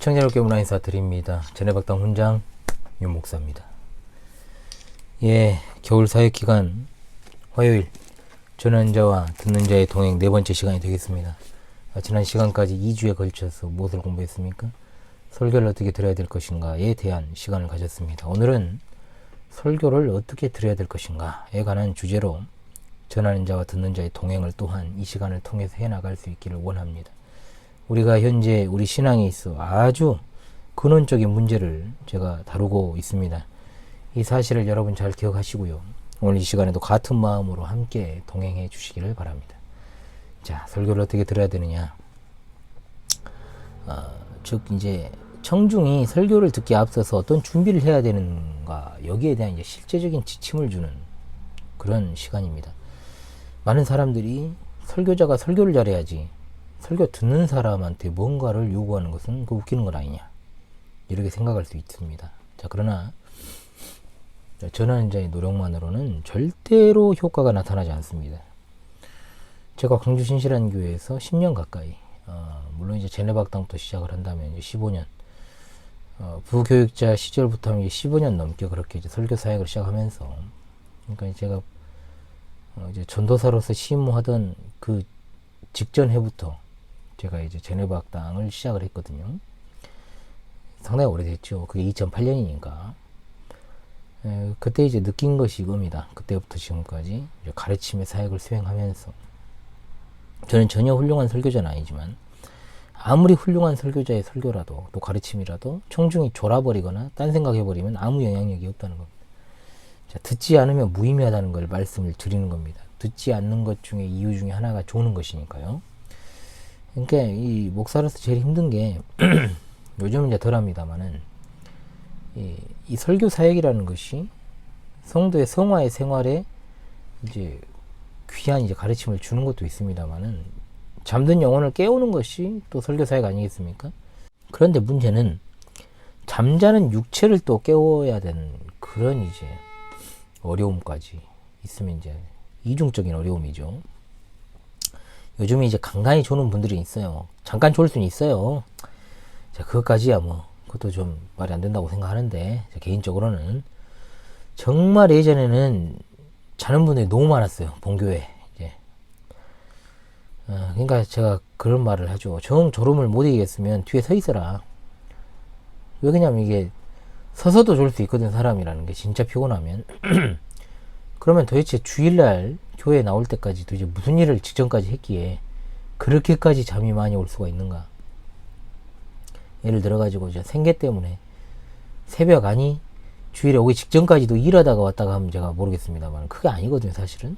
시청자 여러분께 문화 인사드립니다. 전해박당 훈장 윤목사입니다. 겨울 사역기간 화요일 전하는 자와 듣는 자의 동행 네 번째 시간이 되겠습니다. 지난 시간까지 2주에 걸쳐서 무엇을 공부했습니까? 설교를 어떻게 들어야 될 것인가에 대한 시간을 가졌습니다. 오늘은 설교를 어떻게 들어야 될 것인가에 관한 주제로 전하는 자와 듣는 자의 동행을 또한 이 시간을 통해서 해나갈 수 있기를 원합니다. 우리가 현재 우리 신앙에 있어 아주 근원적인 문제를 제가 다루고 있습니다. 이 사실을 여러분 잘 기억하시고요. 오늘 이 시간에도 같은 마음으로 함께 동행해 주시기를 바랍니다. 자, 설교를 어떻게 들어야 되느냐? 즉 이제 청중이 설교를 듣기에 앞서서 어떤 준비를 해야 되는가, 여기에 대한 이제 실제적인 지침을 주는 그런 시간입니다. 많은 사람들이 설교자가 설교를 잘해야지 설교 듣는 사람한테 뭔가를 요구하는 것은 그 웃기는 건 아니냐, 이렇게 생각할 수 있습니다. 자, 그러나 전하는 자의 노력만으로는 절대로 효과가 나타나지 않습니다. 제가 광주 신실한 교회에서 10년 가까이, 물론 이제 제네박당부터 시작을 한다면 이제 15년, 부교육자 시절부터 이제 15년 넘게 그렇게 이제 설교 사역을 시작하면서, 그러니까 제가 이제 전도사로서 시무하던 그 직전 해부터 제가 이제 제네박당을 시작을 했거든요. 상당히 오래됐죠. 그게 2008년이니까. 그때 이제 느낀 것이 이겁니다. 그때부터 지금까지 이제 가르침의 사역을 수행하면서, 저는 전혀 훌륭한 설교자는 아니지만 아무리 훌륭한 설교자의 설교라도 또 가르침이라도 청중이 졸아버리거나 딴 생각해버리면 아무 영향력이 없다는 겁니다. 자, 듣지 않으면 무의미하다는 걸 말씀을 드리는 겁니다. 듣지 않는 것 중에 이유 중에 하나가 조는 것이니까요. 그러니까 이 목사로서 제일 힘든 게 요즘은 이제 덜합니다만은 이 설교 사역이라는 것이 성도의 성화의 생활에 이제 귀한 이제 가르침을 주는 것도 있습니다만은 잠든 영혼을 깨우는 것이 또 설교 사역 아니겠습니까? 그런데 문제는 잠자는 육체를 또 깨워야 되는 그런 이제 어려움까지 있으면 이제 이중적인 어려움이죠. 요즘에 이제 간간히 조는 분들이 있어요. 잠깐 졸 수는 있어요. 자, 그것까지야 뭐 그것도 좀 말이 안 된다고 생각하는데, 개인적으로는 정말 예전에는 자는 분들이 너무 많았어요. 본교회 이제. 그러니까 제가 그런 말을 하죠. 정 졸음을 못 이기겠으면 뒤에 서 있어라. 왜 그러냐면 이게 서서도 졸 수 있거든, 사람이라는 게. 진짜 피곤하면. 그러면 도대체 주일날 교회에 나올 때까지 도대체 무슨 일을 직전까지 했기에 그렇게까지 잠이 많이 올 수가 있는가? 예를 들어가지고 생계 때문에 새벽 아니 주일에 오기 직전까지도 일하다가 왔다가 하면 제가 모르겠습니다만 그게 아니거든요, 사실은.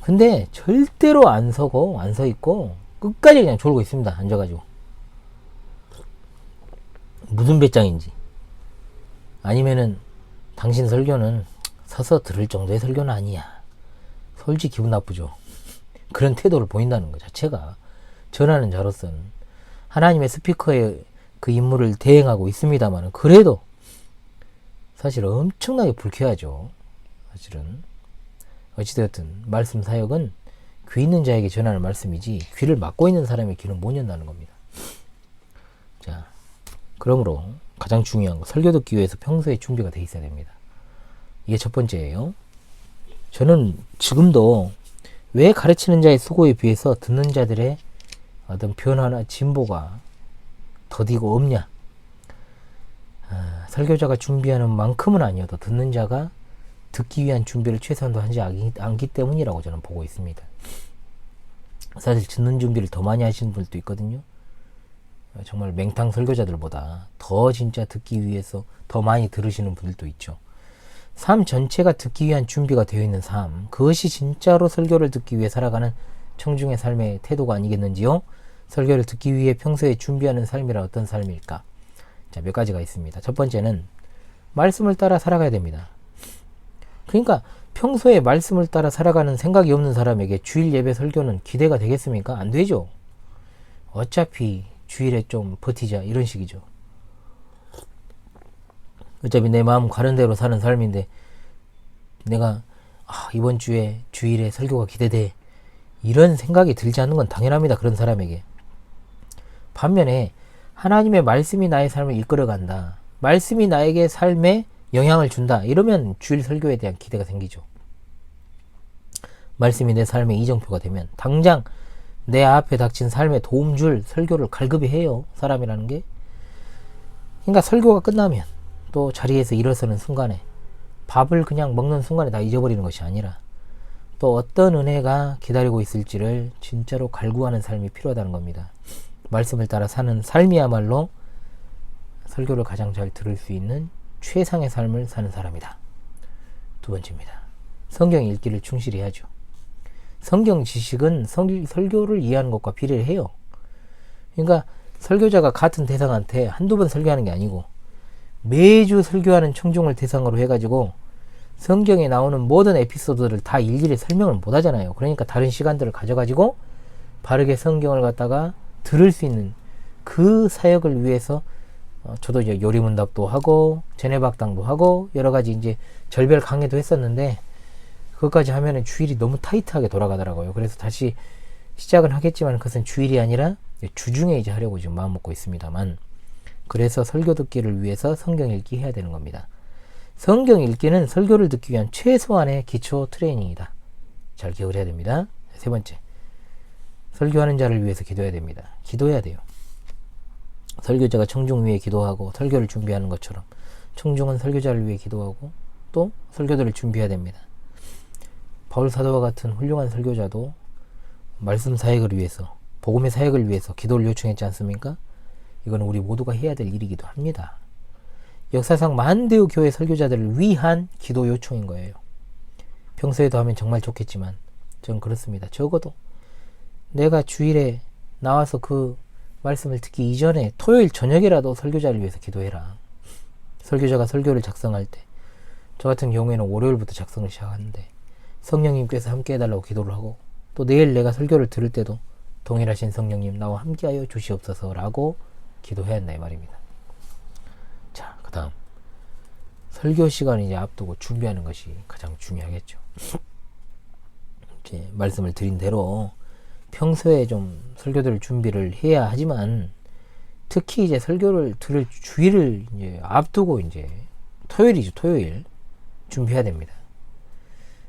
근데 절대로 안 서고 안 서 있고 끝까지 그냥 졸고 있습니다, 앉아가지고. 무슨 배짱인지. 아니면은 당신 설교는 서서 들을 정도의 설교는 아니야. 솔직히 기분 나쁘죠. 그런 태도를 보인다는 것 자체가 전하는 자로서는 하나님의 스피커의 그 임무를 대행하고 있습니다만 그래도 사실 엄청나게 불쾌하죠. 사실은 어찌되었든 말씀 사역은 귀 있는 자에게 전하는 말씀이지 귀를 막고 있는 사람의 귀는 못 연다는 겁니다. 자, 그러므로 가장 중요한 거, 설교 듣기 위해서 평소에 준비가 돼 있어야 됩니다. 이게 첫 번째예요. 저는 지금도 왜 가르치는 자의 수고에 비해서 듣는 자들의 어떤 변화나 진보가 더디고 없냐? 설교자가 준비하는 만큼은 아니어도 듣는 자가 듣기 위한 준비를 최소한도 하지 않기 때문이라고 저는 보고 있습니다. 사실 듣는 준비를 더 많이 하시는 분들도 있거든요. 정말 맹탕 설교자들보다 더 진짜 듣기 위해서 더 많이 들으시는 분들도 있죠. 삶 전체가 듣기 위한 준비가 되어 있는 삶, 그것이 진짜로 설교를 듣기 위해 살아가는 청중의 삶의 태도가 아니겠는지요? 설교를 듣기 위해 평소에 준비하는 삶이란 어떤 삶일까? 자, 몇 가지가 있습니다. 첫 번째는 말씀을 따라 살아가야 됩니다. 그러니까 평소에 말씀을 따라 살아가는 생각이 없는 사람에게 주일 예배 설교는 기대가 되겠습니까? 안 되죠. 어차피 주일에 좀 버티자, 이런 식이죠. 어차피 내 마음 가는 대로 사는 삶인데 내가 이번 주에 주일에 설교가 기대돼, 이런 생각이 들지 않는 건 당연합니다. 그런 사람에게. 반면에 하나님의 말씀이 나의 삶을 이끌어간다. 말씀이 나에게 삶에 영향을 준다. 이러면 주일 설교에 대한 기대가 생기죠. 말씀이 내 삶의 이정표가 되면 당장 내 앞에 닥친 삶에 도움 줄 설교를 갈급히 해요. 사람이라는 게. 그러니까 설교가 끝나면 또 자리에서 일어서는 순간에 밥을 그냥 먹는 순간에 다 잊어버리는 것이 아니라 또 어떤 은혜가 기다리고 있을지를 진짜로 갈구하는 삶이 필요하다는 겁니다. 말씀을 따라 사는 삶이야말로 설교를 가장 잘 들을 수 있는 최상의 삶을 사는 사람이다. 두 번째입니다. 성경 읽기를 충실히 해야죠. 성경 지식은 설교를 이해하는 것과 비례를 해요. 그러니까 설교자가 같은 대상한테 한두 번 설교하는 게 아니고 매주 설교하는 청중을 대상으로 해가지고 성경에 나오는 모든 에피소드를 다 일일이 설명을 못 하잖아요. 그러니까 다른 시간들을 가져가지고 바르게 성경을 갖다가 들을 수 있는 그 사역을 위해서 저도 이제 요리문답도 하고 제네박당도 하고 여러 가지 이제 절별 강의도 했었는데 그것까지 하면은 주일이 너무 타이트하게 돌아가더라고요. 그래서 다시 시작은 하겠지만 그것은 주일이 아니라 주중에 이제 하려고 지금 마음 먹고 있습니다만, 그래서 설교 듣기를 위해서 성경 읽기 해야 되는 겁니다. 성경 읽기는 설교를 듣기 위한 최소한의 기초 트레이닝이다. 잘 기억을 해야 됩니다. 세 번째, 설교하는 자를 위해서 기도해야 됩니다. 기도해야 돼요. 설교자가 청중 위해 기도하고 설교를 준비하는 것처럼 청중은 설교자를 위해 기도하고 또 설교들을 준비해야 됩니다. 바울 사도와 같은 훌륭한 설교자도 말씀 사역을 위해서, 복음의 사역을 위해서 기도를 요청했지 않습니까? 이거는 우리 모두가 해야 될 일이기도 합니다. 역사상 만대의 교회 설교자들을 위한 기도 요청인 거예요. 평소에도 하면 정말 좋겠지만 전 그렇습니다. 적어도 내가 주일에 나와서 그 말씀을 듣기 이전에 토요일 저녁이라도 설교자를 위해서 기도해라. 설교자가 설교를 작성할 때 저 같은 경우에는 월요일부터 작성을 시작하는데 성령님께서 함께 해달라고 기도를 하고 또 내일 내가 설교를 들을 때도 동일하신 성령님 나와 함께하여 주시옵소서 라고 기도해야 한다 이 말입니다. 자, 그 다음 설교 시간을 이제 앞두고 준비하는 것이 가장 중요하겠죠. 이제 말씀을 드린 대로 평소에 좀 설교들을 준비를 해야 하지만 특히 이제 설교를 들을 주일을 이제 앞두고 이제 토요일이죠. 토요일 준비해야 됩니다.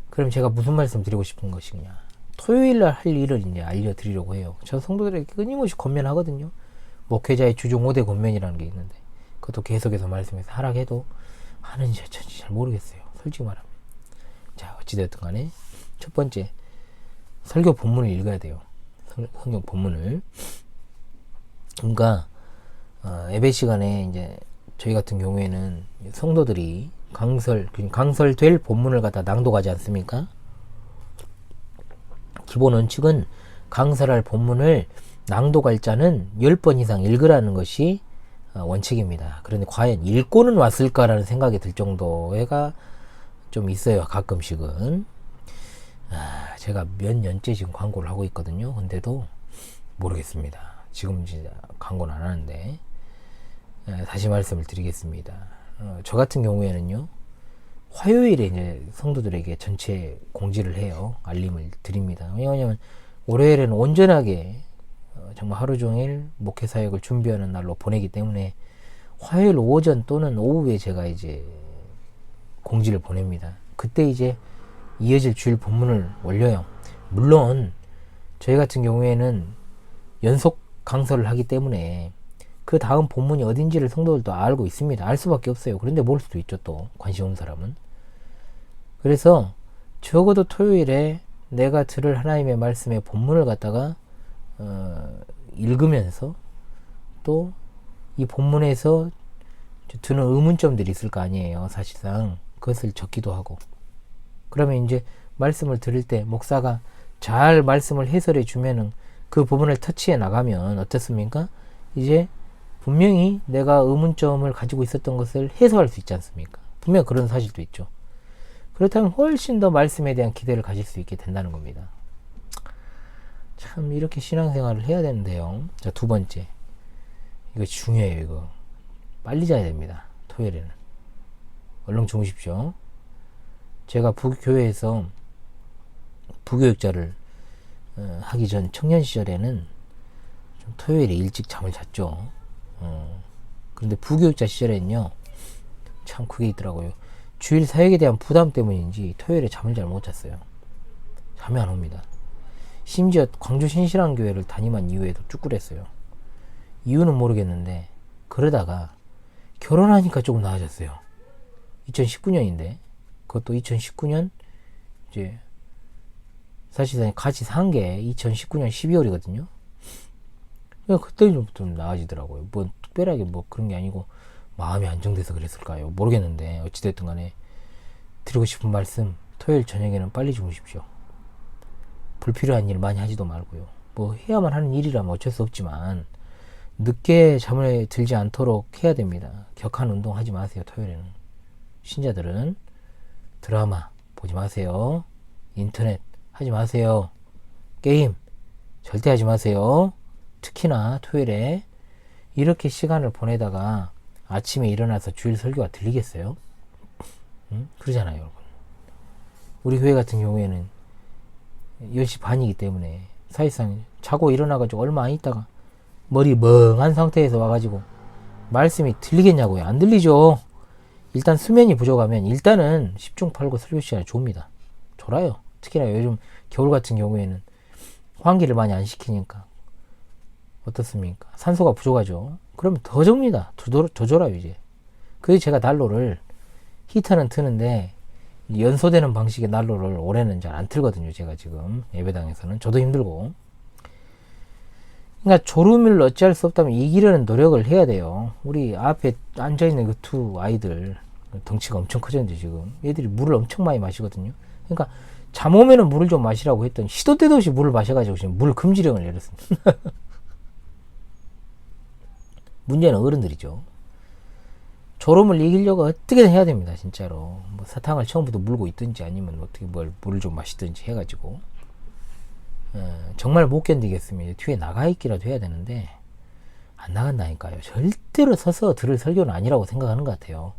그럼 제가 무슨 말씀 드리고 싶은 것이냐, 토요일날 할 일을 이제 알려드리려고 해요. 저 성도들에게 끊임없이 권면하거든요. 목회자의 주중 5대 권면이라는 게 있는데 그것도 계속해서 말씀해서 하락해도 하는지 어쩐지 잘 모르겠어요. 솔직히 말하면. 자, 어찌되었든 간에 첫 번째, 설교 본문을 읽어야 돼요. 성경 본문을. 그러니까 예배 시간에 이제 저희 같은 경우에는 성도들이 강설될 본문을 갖다 낭독하지 않습니까? 기본 원칙은 강설할 본문을 낭독할 자는 10번 이상 읽으라는 것이 원칙입니다. 그런데 과연 읽고는 왔을까라는 생각이 들 정도가 좀 있어요. 가끔씩은. 제가 몇 년째 지금 광고를 하고 있거든요. 근데도 모르겠습니다. 지금 진짜 광고는 안 하는데 다시 말씀을 드리겠습니다. 저 같은 경우에는요, 화요일에 이제 성도들에게 전체 공지를 해요. 알림을 드립니다. 왜냐하면 월요일에는 온전하게 정말 하루 종일 목회 사역을 준비하는 날로 보내기 때문에 화요일 오전 또는 오후에 제가 이제 공지를 보냅니다. 그때 이제 이어질 주일 본문을 올려요. 물론 저희 같은 경우에는 연속 강설을 하기 때문에 그 다음 본문이 어딘지를 성도들도 알고 있습니다. 알 수밖에 없어요. 그런데 모를 수도 있죠. 또 관심 없는 사람은. 그래서 적어도 토요일에 내가 들을 하나님의 말씀의 본문을 갖다가 읽으면서 또 이 본문에서 드는 의문점들이 있을 거 아니에요. 사실상 그것을 적기도 하고, 그러면 이제 말씀을 들을 때 목사가 잘 말씀을 해설해 주면은 그 부분을 터치해 나가면 어떻습니까? 이제 분명히 내가 의문점을 가지고 있었던 것을 해소할 수 있지 않습니까? 분명 그런 사실도 있죠. 그렇다면 훨씬 더 말씀에 대한 기대를 가질 수 있게 된다는 겁니다. 참 이렇게 신앙생활을 해야 되는데요. 자, 두 번째, 이거 중요해요. 이거 빨리 자야 됩니다. 토요일에는 얼른 주무십시오. 제가 교회에서 부교육자를 하기 전 청년 시절에는 좀 토요일에 일찍 잠을 잤죠. 그런데 부교육자 시절에는요, 참 그게 있더라고요. 주일 사역에 대한 부담 때문인지 토요일에 잠을 잘 못 잤어요. 잠이 안 옵니다. 심지어 광주 신실한교회를 담임한 이후에도 쭉 그랬어요. 이유는 모르겠는데 그러다가 결혼하니까 조금 나아졌어요. 2019년인데 그것도 2019년 이제 사실상 같이 산 게 2019년 12월이거든요. 그때 좀 나아지더라고요. 뭐 특별하게 뭐 그런 게 아니고 마음이 안정돼서 그랬을까요? 모르겠는데 어찌됐든 간에 드리고 싶은 말씀, 토요일 저녁에는 빨리 주무십시오. 불필요한 일 많이 하지도 말고요. 뭐 해야만 하는 일이라면 어쩔 수 없지만 늦게 잠을 들지 않도록 해야 됩니다. 격한 운동 하지 마세요. 토요일에는. 신자들은 드라마 보지 마세요. 인터넷 하지 마세요. 게임 절대 하지 마세요. 특히나 토요일에 이렇게 시간을 보내다가 아침에 일어나서 주일 설교가 들리겠어요? 그러잖아요, 여러분. 우리 교회 같은 경우에는 10시 반이기 때문에 사실상 자고 일어나가지고 얼마 안 있다가 머리 멍한 상태에서 와가지고 말씀이 들리겠냐고요? 안 들리죠. 일단 수면이 부족하면 일단은 10중 8구 설교 시간이 좁니다. 졸아요. 특히나 요즘 겨울 같은 경우에는 환기를 많이 안 시키니까 어떻습니까? 산소가 부족하죠. 그러면 더 접니다. 더 졸아요 이제. 그래서 제가 난로를 히터는 트는데 연소되는 방식의 난로를 올해는 잘 안 틀거든요. 제가 지금 예배당에서는 저도 힘들고. 그러니까 졸음을 어찌할 수 없다면 이기려는 노력을 해야 돼요. 우리 앞에 앉아있는 그 두 아이들 덩치가 엄청 커졌는데 지금 얘들이 물을 엄청 많이 마시거든요. 그러니까 잠 오면은 물을 좀 마시라고 했더니 시도 때도 없이 물을 마셔가지고 지금 물 금지령을 내렸습니다. 문제는 어른들이죠. 졸음을 이기려고 어떻게든 해야 됩니다. 진짜로. 뭐 사탕을 처음부터 물고 있든지 아니면 어떻게 물을 좀 마시든지 해가지고 정말 못 견디겠으면 뒤에 나가 있기라도 해야 되는데 안 나간다니까요. 절대로 서서 들을 설교는 아니라고 생각하는 것 같아요.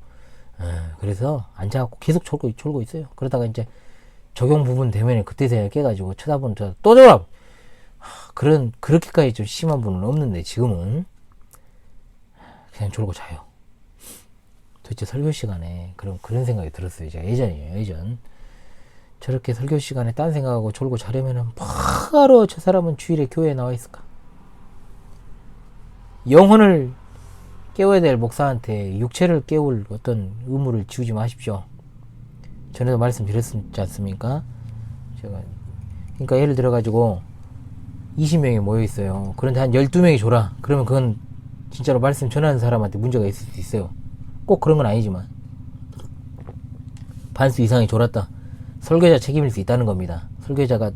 그래서 앉아갖고 계속 졸고 있어요. 그러다가 이제 적용 부분 되면 그때서야 깨가지고 쳐다보는 또 졸아. 그렇게까지 좀 심한 분은 없는데 지금은 그냥 졸고 자요. 도대체 설교 시간에 그런 생각이 들었어요. 제가 예전 저렇게 설교 시간에 딴 생각하고 졸고 자려면은 바로 저 사람은 주일에 교회에 나와 있을까? 영혼을 깨워야 될 목사한테 육체를 깨울 어떤 의무를 지우지 마십시오. 전에도 말씀드렸지 않습니까? 그러니까 예를 들어가지고 20명이 모여 있어요. 그런데 한 12명이 졸아. 그러면 그건 진짜로 말씀 전하는 사람한테 문제가 있을 수도 있어요. 꼭 그런 건 아니지만 반수 이상이 졸았다. 설교자 책임일 수 있다는 겁니다. 설교자가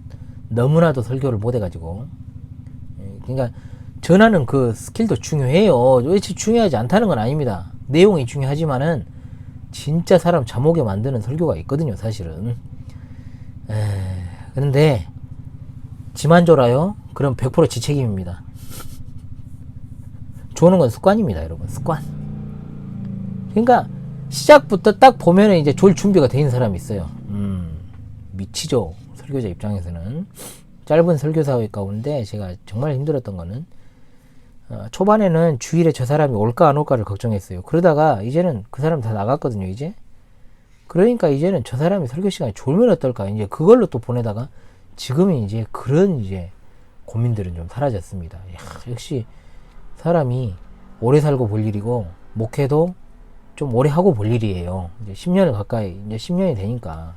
너무나도 설교를 못해가지고. 그러니까 전하는 그 스킬도 중요해요. 왜 중요하지 않다는 건 아닙니다. 내용이 중요하지만은 진짜 사람 잠 오게 만드는 설교가 있거든요. 사실은. 그런데 지만 졸아요? 그럼 100% 지 책임입니다. 조는 건 습관입니다. 여러분. 습관. 그러니까 시작부터 딱 보면은 이제 졸 준비가 돼 있는 사람이 있어요. 미치죠. 설교자 입장에서는. 짧은 설교사 가운데 제가 정말 힘들었던 거는 초반에는 주일에 저 사람이 올까 안 올까를 걱정했어요. 그러다가 이제는 그 사람 다 나갔거든요. 이제. 그러니까 이제는 저 사람이 설교 시간에 졸면 어떨까 이제 그걸로 또 보내다가 지금은 이제 그런 이제 고민들은 좀 사라졌습니다. 역시 사람이 오래 살고 볼 일이고 목회도 좀 오래 하고 볼 일이에요. 이제 10년을 가까이 이제 10년이 되니까.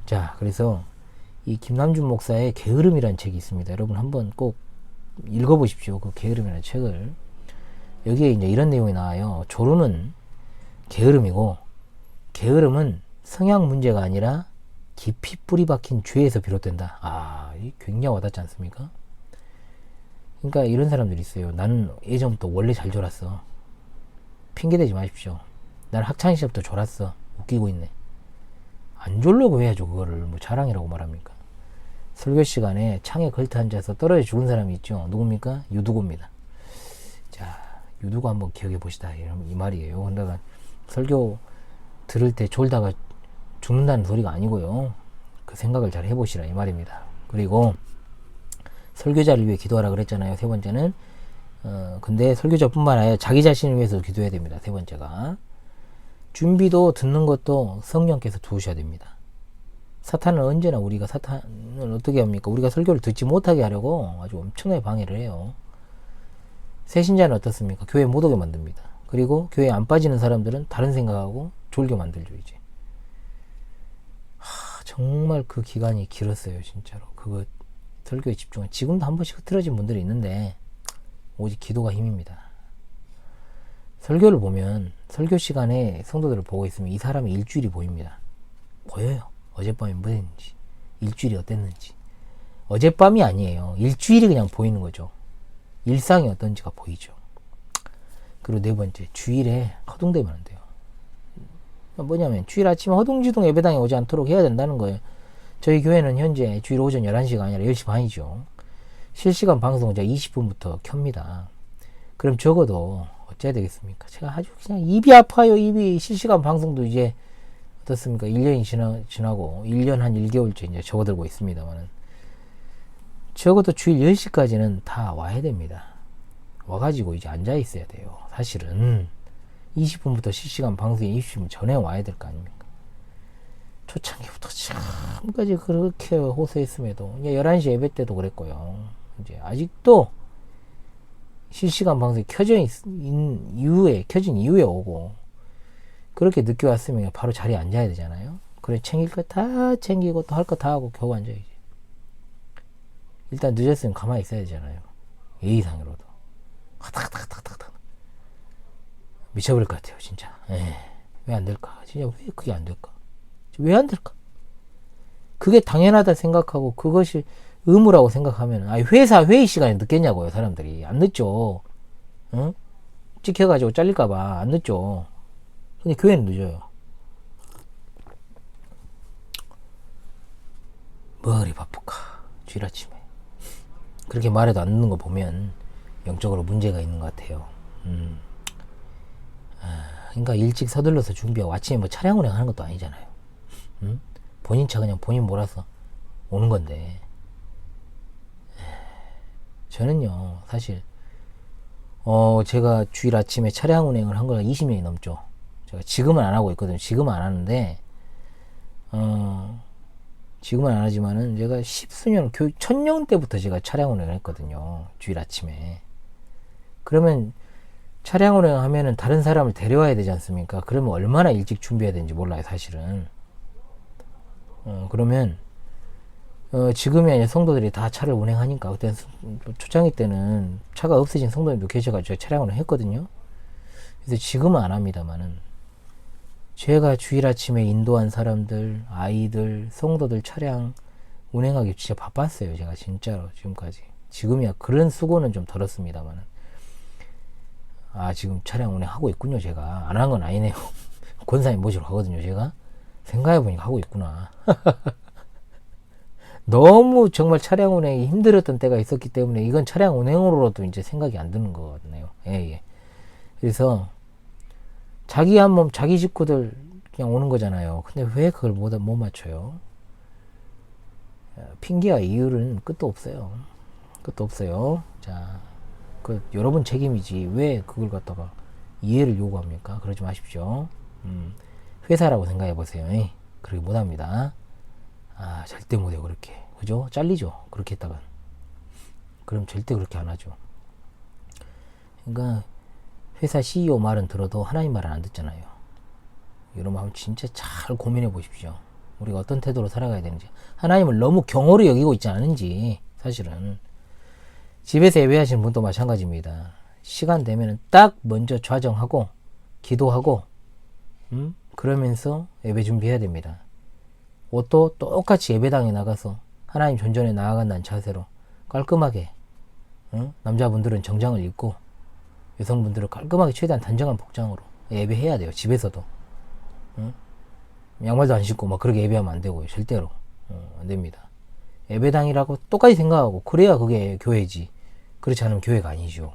자, 그래서 이 김남준 목사의 게으름이라는 책이 있습니다. 여러분 한번 꼭 읽어보십시오. 그 게으름이라는 책을. 여기에 이제 이런 내용이 나와요. 졸음은 게으름이고 게으름은 성향 문제가 아니라 깊이 뿌리 박힌 죄에서 비롯된다. 이 굉장히 와닿지 않습니까? 그러니까 이런 사람들이 있어요. 나는 예전부터 원래 잘 졸았어. 핑계대지 마십시오. 난 학창시절부터 졸았어. 웃기고 있네. 안 졸려고 해야죠. 그거를 뭐 자랑이라고 말합니까? 설교 시간에 창에 걸터 앉아서 떨어져 죽은 사람이 있죠. 누굽니까? 유두고입니다. 자, 유두고 한번 기억해 보시다. 이 말이에요. 근데 설교 들을 때 졸다가 죽는다는 소리가 아니고요. 그 생각을 잘 해보시라 이 말입니다. 그리고 설교자를 위해 기도하라 그랬잖아요. 세 번째는 근데 설교자뿐만 아니라 자기 자신을 위해서 기도해야 됩니다. 세 번째가. 준비도 듣는 것도 성령께서 도우셔야 됩니다. 사탄은 언제나 우리가 사탄은 어떻게 합니까? 우리가 설교를 듣지 못하게 하려고 아주 엄청나게 방해를 해요. 새신자는 어떻습니까? 교회 못 오게 만듭니다. 그리고 교회에 안 빠지는 사람들은 다른 생각하고 졸게 만들죠, 이제. 정말 그 기간이 길었어요, 진짜로. 그거 설교에 집중한. 지금도 한 번씩 흐트러진 분들이 있는데 오직 기도가 힘입니다. 설교를 보면 설교 시간에 성도들을 보고 있으면 이 사람의 일주일이 보입니다. 보여요. 어젯밤에 뭐 했는지, 일주일이 어땠는지. 어젯밤이 아니에요. 일주일이 그냥 보이는 거죠. 일상이 어떤지가 보이죠. 그리고 네 번째, 주일에 허둥대면 안 돼요. 뭐냐면 주일 아침에 허둥지둥 예배당에 오지 않도록 해야 된다는 거예요. 저희 교회는 현재 주일 오전 11시가 아니라 10시 반이죠. 실시간 방송 제가 20분부터 켭니다. 그럼 적어도 어째야 되겠습니까? 제가 아주 그냥 입이 아파요. 입이. 실시간 방송도 이제 어떻습니까? 1년이 지나고 1년 한 1개월째 이제 접어들고 있습니다만은 적어도 주일 10시까지는 다 와야 됩니다. 와가지고 이제 앉아 있어야 돼요. 사실은 20분부터 실시간 방송에 20분 전에 와야 될 거 아닙니까? 초창기부터 지금까지 그렇게 호소했음에도 이제 11시 예배 때도 그랬고요. 이제 아직도 실시간 방송이 켜진 이후에 오고 그렇게 늦게 왔으면 바로 자리에 앉아야 되잖아요. 그래 챙길 거 다 챙기고 또 할 거 다 하고 겨우 앉아야지. 일단 늦었으면 가만히 있어야 되잖아요. 예의상으로도. 하닥하닥하닥하닥 미쳐버릴 것 같아요, 진짜. 왜 안 될까? 진짜 왜 그게 안 될까? 왜 안 될까? 그게 당연하다 생각하고 그것이 의무라고 생각하면 회사 회의 시간에 늦겠냐고요. 사람들이 안 늦죠. 응? 찍혀가지고 잘릴까봐 안 늦죠. 근데 교회는 늦어요. 머리 바쁘까 주일 아침에 그렇게 말해도 안 늦는 거 보면 영적으로 문제가 있는 것 같아요. 그러니까 일찍 서둘러서 준비하고 아침에 뭐 차량 운행하는 것도 아니잖아요. 본인 차 그냥 본인 몰아서 오는 건데. 저는요 사실 제가 주일 아침에 차량 운행을 한 거가 20년이 넘죠. 제가 지금은 안 하고 있거든요. 지금은 안 하는데 지금은 안 하지만은 제가 십수년 교육 천년 때부터 제가 차량 운행을 했거든요. 주일 아침에. 그러면 차량 운행을 하면은 다른 사람을 데려와야 되지 않습니까? 그러면 얼마나 일찍 준비해야 되는지 몰라요, 사실은. 그러면 지금이 아니라 성도들이 다 차를 운행하니까 그때 초창기 때는 차가 없어진 성도님도 계셔가지고 차량 운행 했거든요. 그래서 지금은 안 합니다만은 제가 주일 아침에 인도한 사람들, 아이들, 성도들 차량 운행하기 진짜 바빴어요. 제가 진짜로 지금까지. 지금이야 그런 수고는 좀 덜었습니다만은 지금 차량 운행하고 있군요. 제가 안 한 건 아니네요. 권사님 모시러 가거든요. 제가 생각해보니까 하고 있구나. 너무 정말 차량 운행이 힘들었던 때가 있었기 때문에 이건 차량 운행으로도 이제 생각이 안 드는 것 같네요. 예. 그래서 자기 한 몸, 자기 식구들 그냥 오는 거잖아요. 근데 왜 그걸 못 맞춰요? 핑계와 이유는 끝도 없어요. 끝도 없어요. 자, 여러분 책임이지. 왜 그걸 갖다가 이해를 요구합니까? 그러지 마십시오. 회사라고 생각해 보세요. 그렇게 못 합니다. 절대 못해요, 그렇게. 그죠? 잘리죠? 그렇게 했다간. 그럼 절대 그렇게 안 하죠. 그러니까, 회사 CEO 말은 들어도 하나님 말은 안 듣잖아요. 여러분 한번 진짜 잘 고민해 보십시오. 우리가 어떤 태도로 살아가야 되는지. 하나님을 너무 경호로 여기고 있지 않은지, 사실은. 집에서 예배하시는 분도 마찬가지입니다. 시간 되면 딱 먼저 좌정하고, 기도하고, 그러면서 예배 준비해야 됩니다. 옷도 똑같이 예배당에 나가서 하나님 존전에 나아간다는 자세로 깔끔하게, 남자분들은 정장을 입고 여성분들은 깔끔하게 최대한 단정한 복장으로 예배해야 돼요. 집에서도. 양말도 안 신고 막 그렇게 예배하면 안 되고요. 절대로 안 됩니다. 예배당이라고 똑같이 생각하고 그래야 그게 교회지. 그렇지 않으면 교회가 아니죠.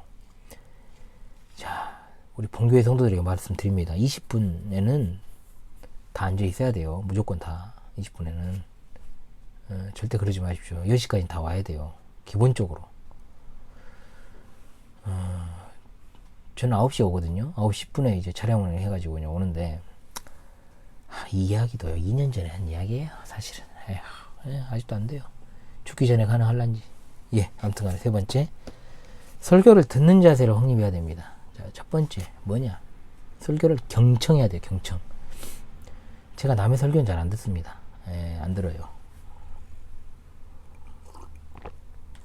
자, 우리 본교회 성도들에게 말씀드립니다. 20분에는 다 앉아 있어야 돼요. 무조건 다 20분에는. 절대 그러지 마십시오. 10시까지 다 와야 돼요. 기본적으로. 저는 9시에 오거든요. 9시 10분에 이제 촬영을 해가지고 그냥 오는데, 이 이야기도요, 2년 전에 한 이야기예요, 사실은. 아직도 안 돼요. 죽기 전에 가능할란지. 예, 아무튼 간에 세 번째. 설교를 듣는 자세를 확립해야 됩니다. 자, 첫 번째, 뭐냐. 설교를 경청해야 돼요, 경청. 제가 남의 설교는 잘 안 듣습니다. 안 들어요.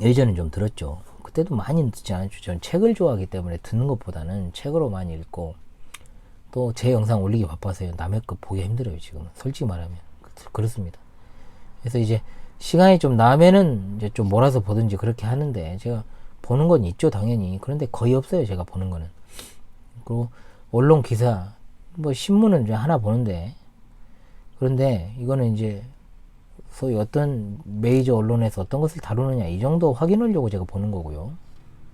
예전엔 좀 들었죠. 그때도 많이 듣지 않았죠. 전 책을 좋아하기 때문에 듣는 것보다는 책으로 많이 읽고, 또 제 영상 올리기 바빠서요. 남의 거 보기 힘들어요, 지금. 솔직히 말하면. 그렇습니다. 그래서 이제 시간이 좀 나면은 이제 좀 몰아서 보든지 그렇게 하는데, 제가 보는 건 있죠, 당연히. 그런데 거의 없어요, 제가 보는 거는. 그리고 언론 기사, 뭐 신문은 이제 하나 보는데, 그런데 이거는 이제 소위 어떤 메이저 언론에서 어떤 것을 다루느냐, 이 정도 확인하려고 제가 보는 거고요.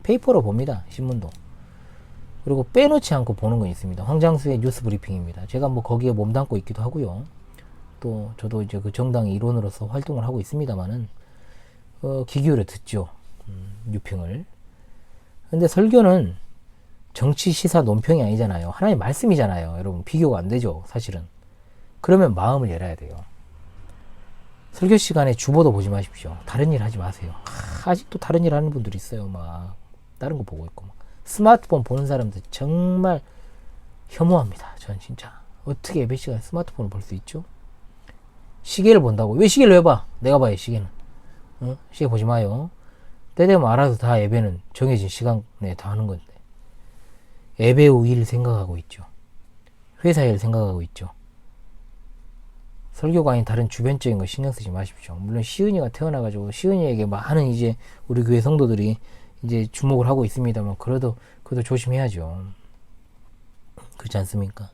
페이퍼로 봅니다, 신문도. 그리고 빼놓지 않고 보는 건 있습니다. 황장수의 뉴스 브리핑입니다. 제가 뭐 거기에 몸담고 있기도 하고요. 또 저도 이제 그 정당의 일원으로서 활동을 하고 있습니다만은 귀 기울여 듣죠. 뉴핑을. 근데 설교는 정치 시사 논평이 아니잖아요. 하나의 말씀이잖아요. 여러분, 비교가 안 되죠, 사실은. 그러면 마음을 열어야 돼요. 설교 시간에 주보도 보지 마십시오. 다른 일 하지 마세요. 아직도 다른 일 하는 분들이 있어요. 막 다른 거 보고 있고, 막 스마트폰 보는 사람들 정말 혐오합니다. 전 진짜 어떻게 예배 시간에 스마트폰을 볼 수 있죠? 시계를 본다고. 왜 시계를 왜 봐? 내가 봐요, 시계는. 시계 보지 마요. 때 되면 알아서 다 예배는 정해진 시간에 다 하는 건데. 예배 후 일 생각하고 있죠. 회사 일 생각하고 있죠. 설교가 아닌 다른 주변적인 거 신경 쓰지 마십시오. 물론 시은이가 태어나가지고 시은이에게 많은 이제 우리 교회 성도들이 이제 주목을 하고 있습니다만, 그래도 조심해야죠. 그렇지 않습니까?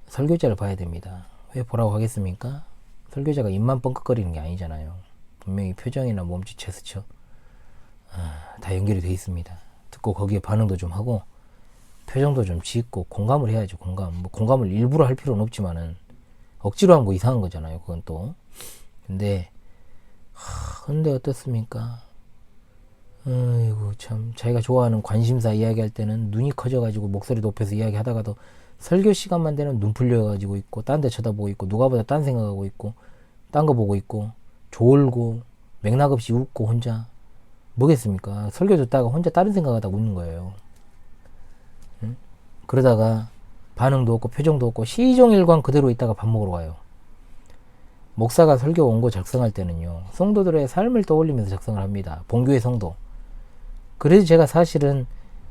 설교자를 봐야 됩니다. 왜 보라고 하겠습니까? 설교자가 입만 뻥끗거리는 게 아니잖아요. 분명히 표정이나 몸짓, 제스처 다 연결이 돼 있습니다. 듣고 거기에 반응도 좀 하고 표정도 좀 짓고 공감을 해야죠. 공감을 일부러 할 필요는 없지만은 억지로 하면 뭐 이상한 거잖아요. 그건 또. 근데 어떻습니까? 아이고, 참. 자기가 좋아하는 관심사 이야기할 때는 눈이 커져가지고 목소리 높여서 이야기하다가도 설교 시간만 되면 눈 풀려가지고 있고, 딴 데 쳐다보고 있고, 누가 보다 딴 생각하고 있고, 딴 거 보고 있고, 졸고, 맥락 없이 웃고, 혼자. 뭐겠습니까? 설교 듣다가 혼자 다른 생각하다가 웃는 거예요. 응? 그러다가 반응도 없고 표정도 없고 시종일관 그대로 있다가 밥 먹으러 가요. 목사가 설교 원고 작성할 때는요, 성도들의 삶을 떠올리면서 작성을 합니다. 본교의 성도. 그래서 제가 사실은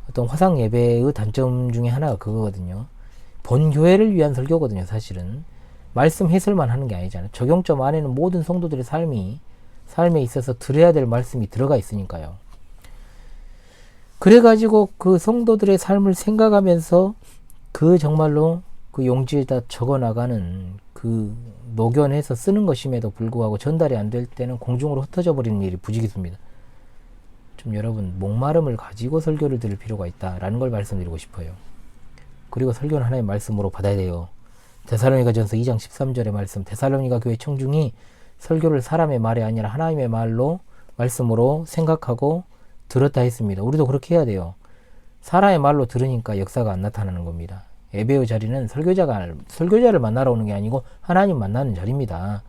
어떤 화상 예배의 단점 중에 하나가 그거거든요. 본교회를 위한 설교거든요, 사실은. 말씀 해설만 하는 게 아니잖아요. 적용점 안에는 모든 성도들의 삶에 있어서 들어야 될 말씀이 들어가 있으니까요. 그래가지고 그 성도들의 삶을 생각하면서 그 정말로 그 용지에다 적어 나가는, 그 녹여내서 쓰는 것임에도 불구하고 전달이 안 될 때는 공중으로 흩어져 버리는 일이 부지기수입니다. 좀 여러분, 목마름을 가지고 설교를 들을 필요가 있다라는 걸 말씀드리고 싶어요. 그리고 설교는 하나의 말씀으로 받아야 돼요. 데살로니가전서 2장 13절의 말씀, 데살로니가 교회 청중이 설교를 사람의 말이 아니라 하나님의 말로, 말씀으로 생각하고 들었다 했습니다. 우리도 그렇게 해야 돼요. 사람의 말로 들으니까 역사가 안 나타나는 겁니다. 예배의 자리는 설교자를 만나러 오는 게 아니고 하나님 만나는 자리입니다.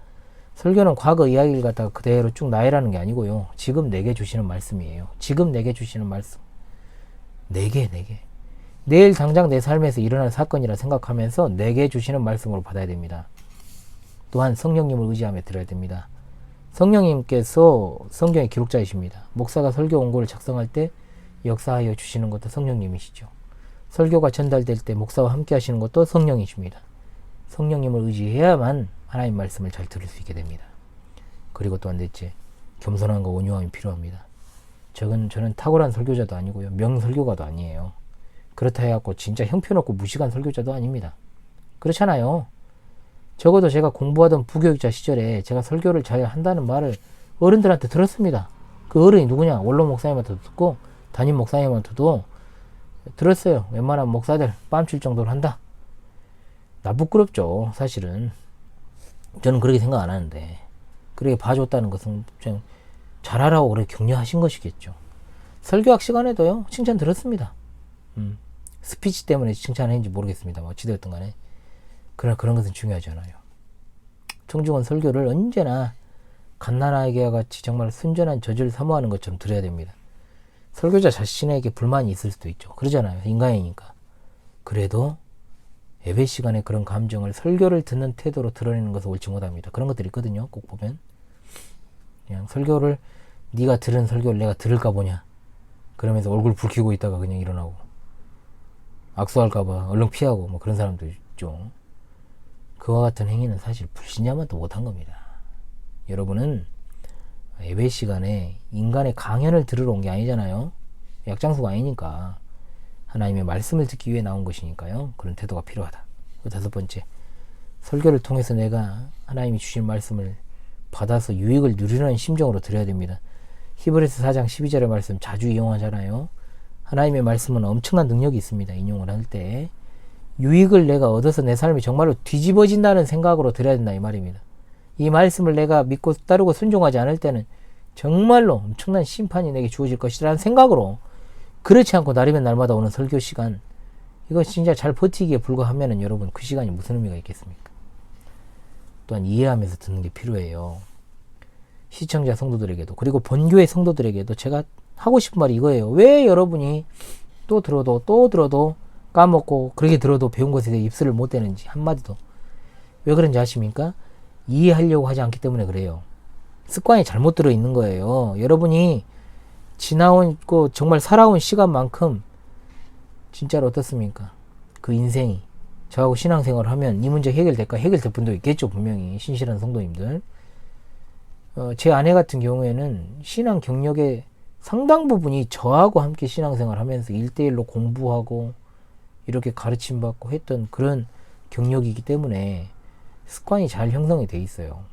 설교는 과거 이야기를 갖다가 그대로 쭉 나열하는 게 아니고요. 지금 내게 주시는 말씀이에요. 지금 내게 주시는 말씀. 내게. 내일 당장 내 삶에서 일어날 사건이라 생각하면서 내게 주시는 말씀으로 받아야 됩니다. 또한 성령님을 의지하며 들어야 됩니다. 성령님께서 성경의 기록자이십니다. 목사가 설교 원고를 작성할 때 역사하여 주시는 것도 성령님이시죠. 설교가 전달될 때 목사와 함께 하시는 것도 성령이십니다. 성령님을 의지해야만 하나님 말씀을 잘 들을 수 있게 됩니다. 그리고 또한 넷째, 겸손함과 온유함이 필요합니다. 저는 탁월한 설교자도 아니고요, 명설교가도 아니에요. 그렇다 해갖고 진짜 형편없고 무식한 설교자도 아닙니다. 그렇잖아요. 적어도 제가 공부하던 부교육자 시절에 제가 설교를 잘 한다는 말을 어른들한테 들었습니다. 그 어른이 누구냐? 원로 목사님한테도 듣고 담임 목사님한테도 들었어요. 웬만한 목사들 뺨칠 정도로 한다. 나 부끄럽죠, 사실은. 저는 그렇게 생각 안 하는데, 그렇게 봐줬다는 것은 그냥 잘하라고 그렇게 격려하신 것이겠죠. 설교학 시간에도요, 칭찬 들었습니다. 스피치 때문에 칭찬했는지 모르겠습니다만 어찌되었든 간에 그러나 그런 것은 중요하지 않아요. 청중은 설교를 언제나 갓난아기와 같이 정말 순전한 저주를 사모하는 것처럼 들어야 됩니다. 설교자 자신에게 불만이 있을 수도 있죠. 그러잖아요. 인간이니까. 그래도 예배 시간에 그런 감정을 설교를 듣는 태도로 드러내는 것은 옳지 못합니다. 그런 것들이 있거든요. 꼭 보면 그냥 설교를 네가 들은 설교를 내가 들을까 보냐 그러면서 얼굴 붉히고 있다가 그냥 일어나고 악수할까봐 얼른 피하고 뭐 그런 사람도 있죠. 그와 같은 행위는 사실 불신자만도 못한 겁니다. 여러분은 예배 시간에 인간의 강연을 들으러 온 게 아니잖아요. 약장수가 아니니까 하나님의 말씀을 듣기 위해 나온 것이니까요. 그런 태도가 필요하다. 다섯 번째, 설교를 통해서 내가 하나님이 주신 말씀을 받아서 유익을 누리는 심정으로 들어야 됩니다. 히브리서 4장 12절의 말씀 자주 이용하잖아요. 하나님의 말씀은 엄청난 능력이 있습니다. 인용을 할 때 유익을 내가 얻어서 내 삶이 정말로 뒤집어진다는 생각으로 들어야 된다 이 말입니다. 이 말씀을 내가 믿고 따르고 순종하지 않을 때는 정말로 엄청난 심판이 내게 주어질 것이라는 생각으로, 그렇지 않고 날이면 날마다 오는 설교 시간, 이거 진짜 잘 버티기에 불과하면은 여러분 그 시간이 무슨 의미가 있겠습니까? 또한 이해하면서 듣는 게 필요해요. 시청자 성도들에게도, 그리고 본교회 성도들에게도 제가 하고 싶은 말이 이거예요. 왜 여러분이 또 들어도 까먹고 그렇게 들어도 배운 것에 대해 입술을 못 대는지 한마디도. 왜 그런지 아십니까? 이해하려고 하지 않기 때문에 그래요. 습관이 잘못 들어있는 거예요. 여러분이 지나온 정말 살아온 시간만큼 진짜로 어떻습니까? 그 인생이 저하고 신앙생활을 하면 이 문제 해결될까? 해결될 분도 있겠죠. 분명히 신실한 성도님들. 제 아내 같은 경우에는 신앙 경력의 상당 부분이 저하고 함께 신앙생활 하면서 1대1로 공부하고 이렇게 가르침 받고 했던 그런 경력이기 때문에 습관이 잘 형성이 돼 있어요.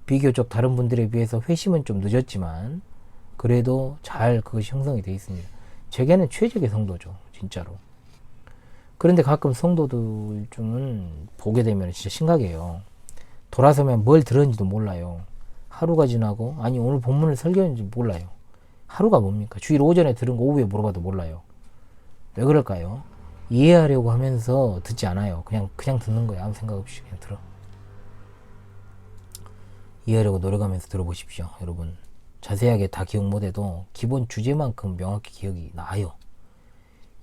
비교적 다른 분들에 비해서 회심은 좀 늦었지만 그래도 잘 그것이 형성이 돼 있습니다. 제게는 최적의 성도죠. 진짜로. 그런데 가끔 성도들 중은 보게 되면 진짜 심각해요. 돌아서면 뭘 들었는지도 몰라요. 하루가 지나고, 아니 오늘 본문을 설교했는지 몰라요. 하루가 뭡니까? 주일 오전에 들은 거 오후에 물어봐도 몰라요. 왜 그럴까요? 이해하려고 하면서 듣지 않아요. 그냥 듣는 거예요. 아무 생각 없이 그냥 들어. 이해하려고 노력하면서 들어보십시오. 여러분 자세하게 다 기억 못해도 기본 주제만큼 명확히 기억이 나요.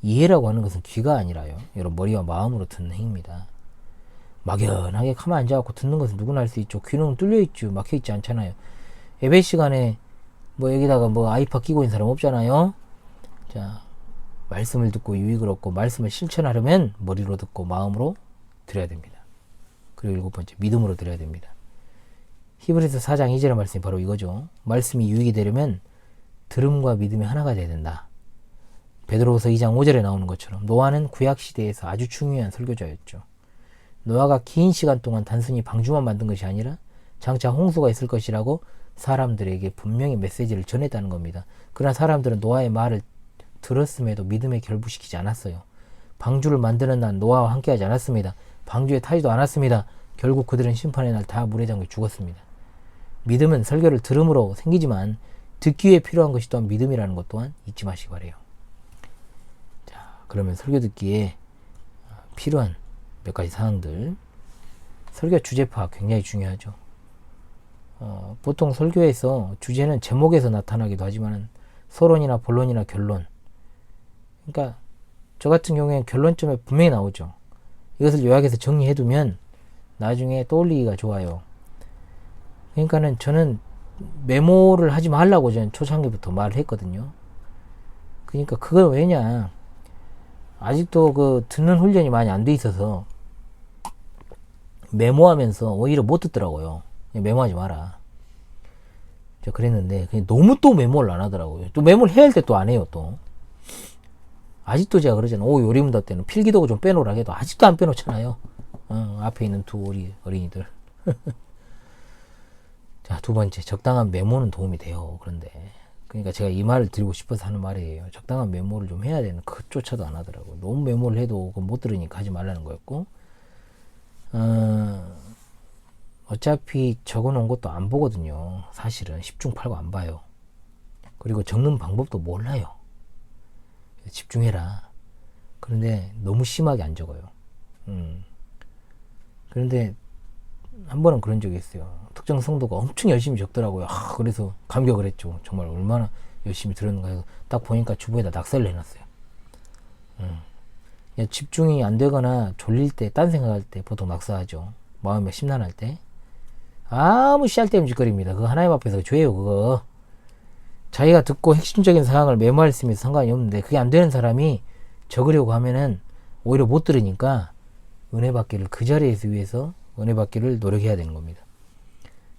이해라고 하는 것은 귀가 아니라요. 여러분 머리와 마음으로 듣는 행위입니다. 막연하게 가만 앉아갖고 듣는 것은 누구나 할 수 있죠. 귀는 뚫려있죠. 막혀있지 않잖아요. 예배 시간에 여기다가 아이팟 끼고 있는 사람 없잖아요. 자, 말씀을 듣고 유익을 얻고 말씀을 실천하려면 머리로 듣고 마음으로 들어야 됩니다. 그리고 7번째, 믿음으로 들어야 됩니다. 히브리서 4장 2절의 말씀이 바로 이거죠. 말씀이 유익이 되려면 들음과 믿음이 하나가 돼야 된다. 베드로후서 2장 5절에 나오는 것처럼 노아는 구약시대에서 아주 중요한 설교자였죠. 노아가 긴 시간 동안 단순히 방주만 만든 것이 아니라 장차 홍수가 있을 것이라고 사람들에게 분명히 메시지를 전했다는 겁니다. 그러나 사람들은 노아의 말을 들었음에도 믿음에 결부시키지 않았어요. 방주를 만드는 날 노아와 함께하지 않았습니다. 방주에 타지도 않았습니다. 결국 그들은 심판의 날 다 물에 잠겨 죽었습니다. 믿음은 설교를 들음으로 생기지만 듣기 위해 필요한 것이 또한 믿음이라는 것 또한 잊지 마시기 바래요. 자, 그러면 설교 듣기에 필요한 몇 가지 사항들. 설교 주제 파악 굉장히 중요하죠. 보통 설교에서 주제는 제목에서 나타나기도 하지만 서론이나 본론이나 결론, 그러니까 저 같은 경우에는 결론점에 분명히 나오죠. 이것을 요약해서 정리해두면 나중에 떠올리기가 좋아요. 그러니까는 저는 메모를 하지 말라고 저는 초창기부터 말을 했거든요. 그러니까 그걸 왜냐, 아직도 듣는 훈련이 많이 안 돼 있어서 메모하면서 오히려 못 듣더라고요. 메모하지 마라. 제가 그랬는데 너무 또 메모를 안 하더라고요. 또 메모를 해야 할 때 또 안 해요. 또 아직도 제가 그러잖아요. 요리문답 때는 필기도구 좀 빼놓으라 해도 아직도 안 빼놓잖아요. 앞에 있는 두 어린이들. 자, 두 번째, 적당한 메모는 도움이 돼요. 그런데 그러니까 제가 이 말을 드리고 싶어서 하는 말이에요. 적당한 메모를 좀 해야 되는, 그조차도 안 하더라고요. 너무 메모를 해도 못 들으니까 하지 말라는 거였고, 어차피 적어놓은 것도 안 보거든요. 사실은 10중 8구 안 봐요. 그리고 적는 방법도 몰라요. 집중해라. 그런데 너무 심하게 안 적어요. 그런데 한 번은 그런 적이 있어요. 특정 성도가 엄청 열심히 적더라고요. 그래서 감격을 했죠. 정말 얼마나 열심히 들었는가 해서 딱 보니까 주부에다 낙서를 해놨어요. 집중이 안 되거나 졸릴 때, 딴 생각할 때 보통 낙서하죠. 마음이 심란할 때. 아무 씨알데없는 짓거리입니다. 그거 하나님 앞에서 죄예요, 그거. 자기가 듣고 핵심적인 사항을 메모했으면 상관이 없는데, 그게 안 되는 사람이 적으려고 하면은 오히려 못 들으니까 은혜 받기를 그 자리에서 위해서 은혜 받기를 노력해야 되는 겁니다.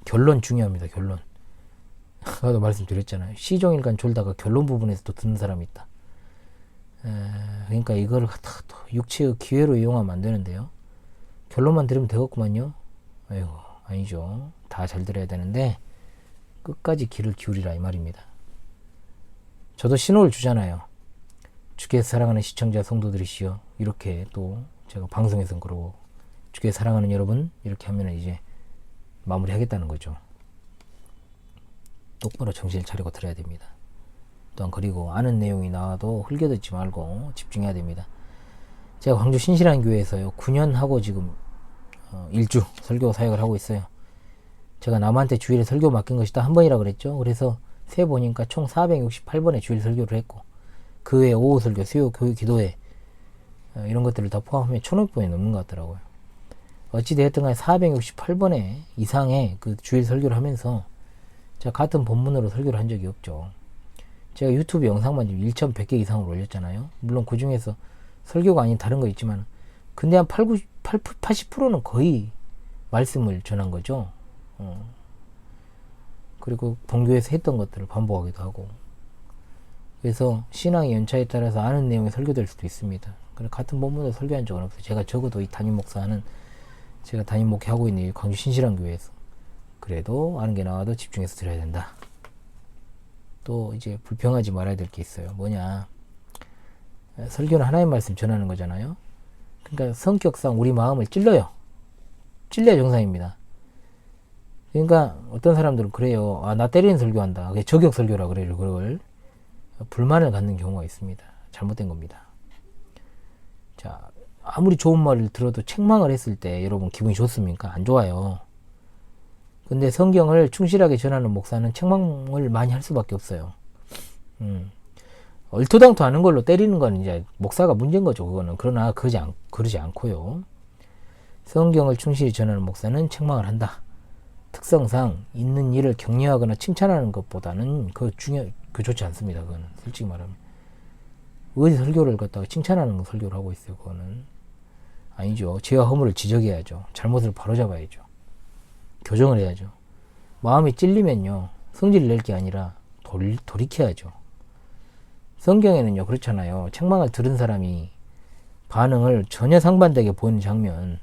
결론 중요합니다. 결론. 아까도 말씀드렸잖아요. 시종일관 졸다가 결론 부분에서 또 듣는 사람이 있다. 그러니까 이거를 갖다가 또 육체의 기회로 이용하면 안 되는데요. 결론만 들으면 되겠구만요. 아이고, 아니죠. 다 잘 들어야 되는데 끝까지 귀를 기울이라 이 말입니다. 저도 신호를 주잖아요. 주께서 사랑하는 시청자 성도들이시여, 이렇게 또 제가 방송에서 그러고, 주께서 사랑하는 여러분, 이렇게 하면 이제 마무리 하겠다는 거죠. 똑바로 정신을 차리고 들어야 됩니다. 또한 그리고 아는 내용이 나와도 흘겨듣지 말고 집중해야 됩니다. 제가 광주 신실한 교회에서요 9년 하고 지금 일주 설교 사역을 하고 있어요. 제가 남한테 주일에 설교 맡긴 것이 딱 한 번이라 그랬죠. 그래서 세 보니까 총 468번의 주일 설교를 했고, 그 외에 오후 설교, 수요 교회 기도회 이런 것들을 다 포함하면 1500번이 넘는 것 같더라고요. 어찌되었든 간에 468번의 이상의 그 주일 설교를 하면서 제가 같은 본문으로 설교를 한 적이 없죠. 제가 유튜브 영상만 지금 1100개 이상으로 올렸잖아요. 물론 그 중에서 설교가 아닌 다른 거 있지만, 근데 한 80%는 거의 말씀을 전한 거죠. 그리고 본교에서 했던 것들을 반복하기도 하고. 그래서 신앙의 연차에 따라서 아는 내용이 설교될 수도 있습니다. 그래서 같은 본문으로 설교한 적은 없어요. 제가 적어도 이 담임 목사는, 제가 담임 목회하고 있는 이 광주 신실한 교회에서 그래도 아는 게 나와도 집중해서 들어야 된다. 또 이제 불평하지 말아야 될 게 있어요. 뭐냐, 설교는 하나님 말씀 전하는 거잖아요. 그러니까 성격상 우리 마음을 찔러요. 찔려야 정상입니다. 그러니까 어떤 사람들은 그래요. 나 때리는 설교한다. 그게 저격 설교라 그래요. 그걸 불만을 갖는 경우가 있습니다. 잘못된 겁니다. 자, 아무리 좋은 말을 들어도 책망을 했을 때 여러분 기분이 좋습니까? 안 좋아요. 근데 성경을 충실하게 전하는 목사는 책망을 많이 할 수밖에 없어요. 얼토당토 하는 걸로 때리는 건 이제 목사가 문제인 거죠. 그거는. 그러나 그러지 않고요. 성경을 충실히 전하는 목사는 책망을 한다. 특성상 있는 일을 격려하거나 칭찬하는 것보다는 그 좋지 않습니다. 그거는 솔직히 말하면 어디 설교를 갖다가 칭찬하는 설교를 하고 있어요. 그거는 아니죠. 죄와 허물을 지적해야죠. 잘못을 바로잡아야죠. 교정을 해야죠. 마음이 찔리면요, 성질을 낼 게 아니라 돌이켜야죠. 성경에는요 그렇잖아요. 책망을 들은 사람이 반응을 전혀 상반되게 보이는 장면,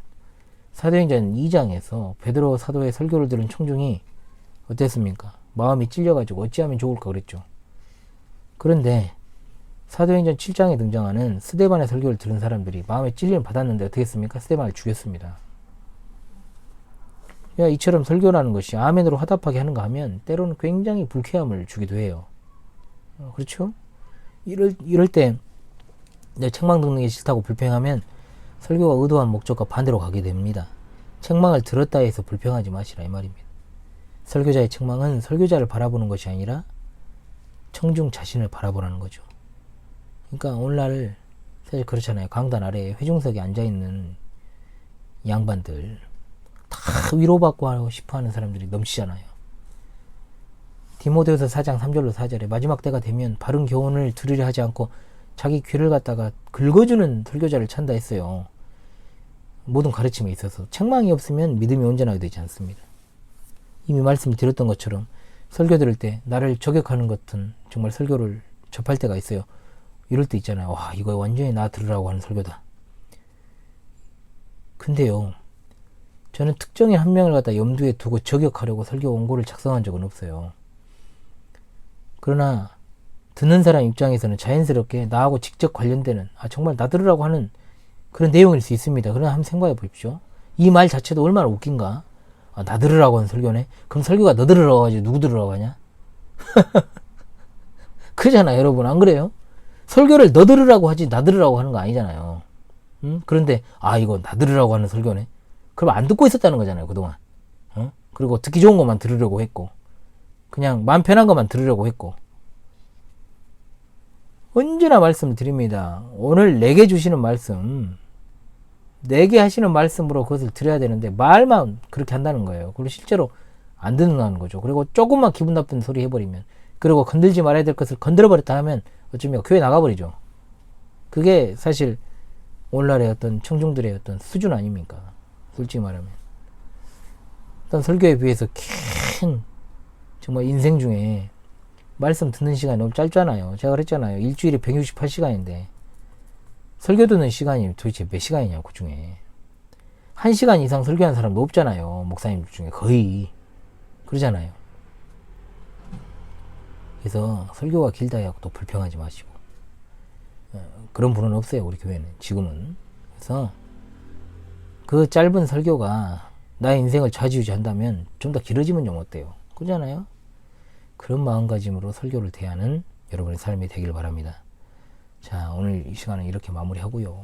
사도행전 2장에서 베드로 사도의 설교를 들은 청중이 어땠습니까? 마음이 찔려가지고 어찌하면 좋을까 그랬죠. 그런데 사도행전 7장에 등장하는 스데반의 설교를 들은 사람들이 마음에 찔림을 받았는데 어떻게 했습니까? 스데반을 죽였습니다. 이처럼 설교라는 것이 아멘으로 화답하게 하는가 하면 때로는 굉장히 불쾌함을 주기도 해요. 그렇죠? 이럴 때 책망 듣는 게 싫다고 불평하면 설교가 의도한 목적과 반대로 가게 됩니다. 책망을 들었다 해서 불평하지 마시라 이 말입니다. 설교자의 책망은 설교자를 바라보는 것이 아니라 청중 자신을 바라보라는 거죠. 그러니까 오늘날 사실 그렇잖아요. 강단 아래에 회중석에 앉아있는 양반들 다 위로받고 하고 싶어하는 사람들이 넘치잖아요. 디모데후서 4장 3절로 4절에 마지막 때가 되면 바른 교훈을 들으려 하지 않고 자기 귀를 갖다가 긁어주는 설교자를 찾는다 했어요. 모든 가르침에 있어서 책망이 없으면 믿음이 온전하게 되지 않습니다. 이미 말씀을 드렸던 것처럼 설교 들을 때 나를 저격하는 것은 정말 설교를 접할 때가 있어요. 이럴 때 있잖아요. 와, 이거 완전히 나 들으라고 하는 설교다. 근데요, 저는 특정인 한 명을 갖다 염두에 두고 저격하려고 설교 원고를 작성한 적은 없어요. 그러나 듣는 사람 입장에서는 자연스럽게 나하고 직접 관련되는, 정말 나 들으라고 하는 그런 내용일 수 있습니다. 그러나 한번 생각해 보십시오. 이 말 자체도 얼마나 웃긴가. 나 들으라고 하는 설교네. 그럼 설교가 너 들으라고 하지 누구 들으라고 하냐? 그러잖아 여러분. 안 그래요? 설교를 너 들으라고 하지 나 들으라고 하는 거 아니잖아요. 그런데 이거 나 들으라고 하는 설교네. 그럼 안 듣고 있었다는 거잖아요, 그동안. 그리고 듣기 좋은 것만 들으려고 했고, 그냥 마음 편한 것만 들으려고 했고. 언제나 말씀을 드립니다. 오늘 내게 주시는 말씀, 내게 하시는 말씀으로 그것을 드려야 되는데 말만 그렇게 한다는 거예요. 그리고 실제로 안 듣는다는 거죠. 그리고 조금만 기분 나쁜 소리 해버리면, 그리고 건들지 말아야 될 것을 건드려 버렸다 하면 어쩌면 교회 나가버리죠. 그게 사실 오늘날의 어떤 청중들의 어떤 수준 아닙니까? 솔직히 말하면. 어떤 설교에 비해서 긴 정말 인생 중에 말씀 듣는 시간이 너무 짧잖아요. 제가 그랬잖아요. 일주일에 168시간인데 설교 듣는 시간이 도대체 몇 시간이냐고, 그 중에. 1시간 이상 설교하는 사람도 없잖아요. 목사님들 중에 거의. 그러잖아요. 그래서 설교가 길다 해갖고 또 불평하지 마시고. 그런 분은 없어요, 우리 교회는. 지금은. 그래서 그 짧은 설교가 나의 인생을 좌지우지한다면 좀 더 길어지면 좀 어때요? 그러잖아요. 그런 마음가짐으로 설교를 대하는 여러분의 삶이 되길 바랍니다. 자, 오늘 이 시간은 이렇게 마무리하고요.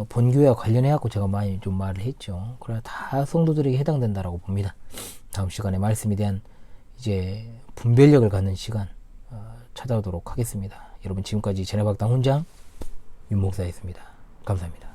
본교회와 관련해갖고 제가 많이 좀 말을 했죠. 그러나 다 성도들에게 해당된다라고 봅니다. 다음 시간에 말씀에 대한 이제 분별력을 갖는 시간 찾아오도록 하겠습니다. 여러분, 지금까지 제네박당 훈장 윤목사였습니다. 감사합니다.